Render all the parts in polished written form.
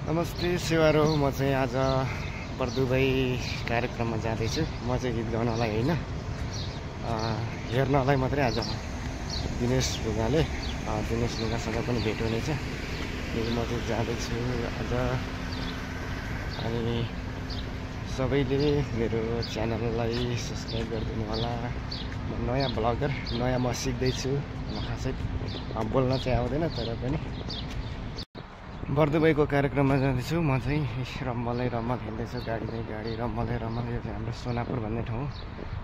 नमस्ते सेवारो, म चाहिँ आज बर्दुबाई कार्यक्रममा जाँदैछु। म चाहिँ गीत गाउनलाई होइन, हेर्नलाई मात्रै आज दिनेश लुगासँग पनि भेट हुनेछ। म चाहिँ जाँदैछु आज। अनि सबैले मेरो च्यानललाई सब्सक्राइब गरिदिनु होला। म नयाँ ब्लगर, नयाँ म सिक्दैछु। म खासै बोल्न चाहिँ आउँदैन, तर पनि बर्दुबाईको कार्यक्रममा जाँदैछु। म चाहिँ रम्मलै हिँड्दैछु, गाडी रम्मलै। यो चाहिँ हाम्रो सोनापुर भन्ने ठाउँ।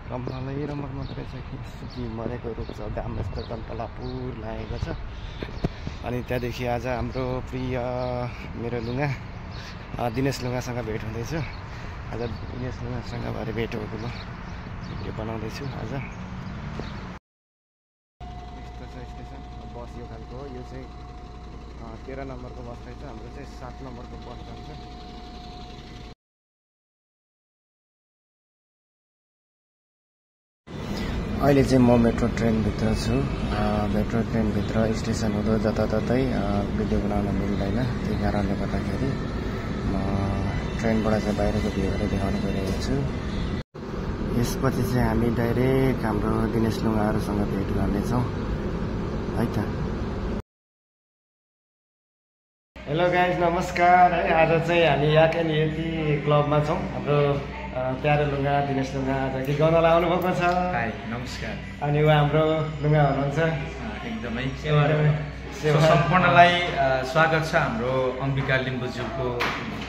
रम्मलै मात्रै छ कि सुकी मरेको रुख छ, घाम यस्तो टम्पलापुर लागेको छ। अनि त्यहाँदेखि आज हाम्रो प्रिय मेरो लुगा दिनेश लुगासँग भेट हुँदैछु। आज दिनेश लुगासँग भरे भेट भएको म भिडियो बनाउँदैछु आज। यस्तो छ स्टेसन, बस यो खालको हो। यो चाहिँ 13 नम्बरको बस रहेछ, हाम्रो चाहिँ 7 नम्बरको बस जान्छ। अहिले चाहिँ म मेट्रो ट्रेनभित्र छु। मेट्रो ट्रेनभित्र स्टेसन हुँदो जताततै भिडियो बनाउन मिल्दैन। त्यही कारणले गर्दाखेरि म ट्रेनबाट चाहिँ बाहिरको भ्यूहरू देखाउन गइरहेको छु। यसपछि चाहिँ हामी डाइरेक्ट हाम्रो दिनेश लुगाहरूसँग भेट गर्नेछौँ है त। हेलो गाइज, नमस्कार है। आज चाहिँ हामी याक एन्ड यति क्लबमा छौँ। हाम्रो प्यारो लुगा दिनेश लुगा आज गीत गाउनलाई आउनुभएको छ। हाई, नमस्कार। अनि उहाँ हाम्रो लुगा हुनुहुन्छ। एकदमै सम्पूर्णलाई स्वागत छ हाम्रो अम्बिका लिम्बुज्यूको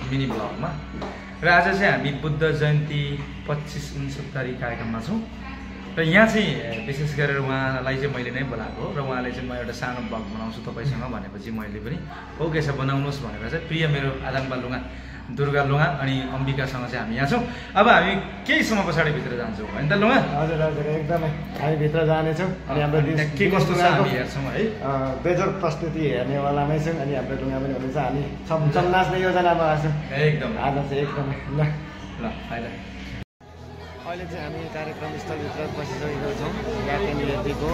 मिनी ब्लगमा। र आज चाहिँ हामी बुद्ध जयन्ती 25-69 कार्यक्रममा छौँ। र यहाँ चाहिँ विशेष गरेर उहाँलाई चाहिँ मैले नै बोलाएको हो। र उहाँले चाहिँ म एउटा सानो ब्लग बनाउँछु तपाईँसँग भनेपछि मैले पनि ओके छ बनाउनुहोस् भनेर चाहिँ प्रिय मेरो आदम्बा लुगा दुर्गा लुगा अनि अम्बिकासँग चाहिँ हामी यहाँ छौँ। अब हामी केही समय पछाडि भित्र जान्छौँ होइन त लुगा? हजुर हजुर, एकदमै हामी भित्र जानेछौँ। अनि हाम्रो के कस्तो छ हामी हेर्छौँ है। बेजोर प्रस्तुति हेर्नेवालामै छौँ। अनि हाम्रो लुगा पनि हुनुहुन्छ। हामी छम नाच्ने योजनामा छौँ एकदम। आज चाहिँ एकदमै ल फाइदा। अहिले चाहिँ हामी कार्यक्रम स्थलभित्र बसिसकेको छौँ। याक एन्ड यतिको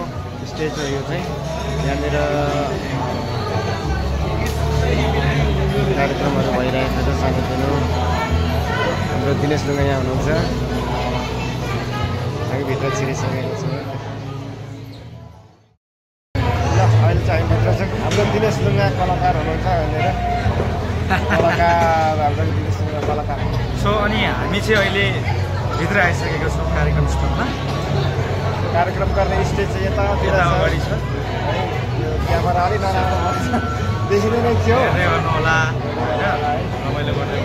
स्टेज हो यो चाहिँ। यहाँनिर कार्यक्रमहरू भइरहेको छ सानोतिनो। हाम्रो दिनेश लुगा यहाँ हुनुहुन्छ। हामी भित्र छिरिसकेको छौँ। ल अहिले चाहिँ हामी भित्र छौँ। हाम्रो दिनेश लुगा कलाकार हुनुहुन्छ यहाँनिर। हाम्रो दिनेश लुगा कलाकार। सो अनि हामी चाहिँ अहिले भित्र आइसकेको छौँ कार्यक्रम स्थलमा। कार्यक्रम गर्ने स्टेज चाहिँ यतातिर अगाडि छ। यो क्यामेरा अलि नराम्रो छ, देखिँदैन थियो। हेर्दै गर्नु होला रमाइलो गर्दै।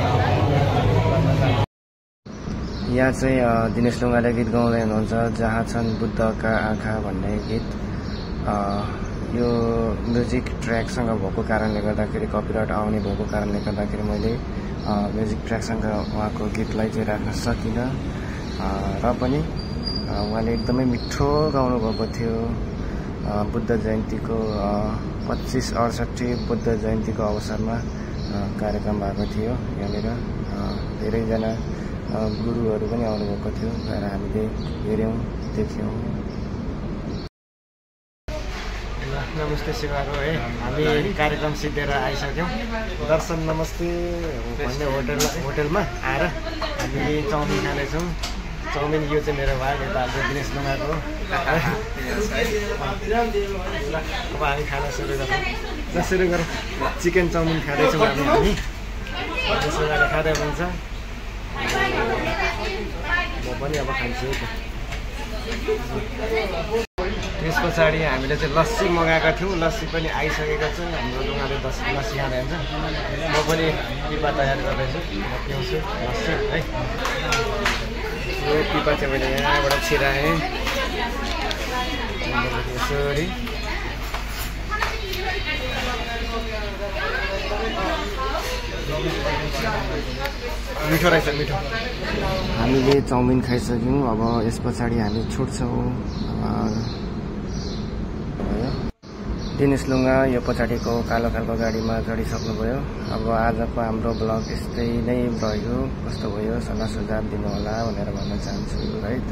यहाँ चाहिँ दिनेश लुगाले गीत गाउँदै हुनुहुन्छ। जहाँ छन् बुद्धका आँखा भन्ने गीत। यो म्युजिक ट्र्याकसँग भएको कारणले गर्दाखेरि, कपिराइट आउने भएको कारणले गर्दाखेरि मैले म्युजिक ट्र्याकसँग उहाँको गीतलाई चाहिँ राख्न सकिनँ। र पनि उहाँले एकदमै मिठो गाउनुभएको थियो। बुद्ध जयन्तीको 2568 बुद्ध जयन्तीको अवसरमा कार्यक्रम भएको थियो। यहाँनिर धेरैजना गुरुहरू पनि आउनुभएको थियो। र हामीले हेऱ्यौँ, देख्यौँ। नमस्ते सेवारो है। हामी कार्यक्रम सिद्धेर आइसक्यौँ। दर्शन नमस्ते भन्ने होटलमा आएर हामी चाउमिन खानेछौँ। चाउमिन यो चाहिँ मेरो भाइ, यता हाम्रो दिनेश लुगाको। अब हामी खाना सुरु गरौँ। चिकन चाउमिन खाँदैछौँ हामी। दिनेश लुगाले खाँदै हुन्छ। म पनि अब खान्छु। त्यस पछाडि हामीले चाहिँ लस्सी मगाएका थियौँ। लस्सी पनि आइसकेको छ। हाम्रो लुगाले लस्सी खाँदै हुन्छ। म पनि पिपा तयार गर्दैछु। म पिउँछु लस्सी है। यो पिपा चाहिँ मैले यहाँबाट छिराएँ यसरी। मिठो रहेछ, मिठो। हामीले चाउमिन खाइसक्यौँ। अब यस पछाडि हामी छुट्छौँ। दिनेश लुगा यो पछाडिको कालो खालको गाडीमा चढिसक्नुभयो। अब आजको हाम्रो ब्लग यस्तै नै रह्यो। कस्तो भयो सल्लाह सुझाव दिनु होला भनेर भन्न चाहन्छु है त।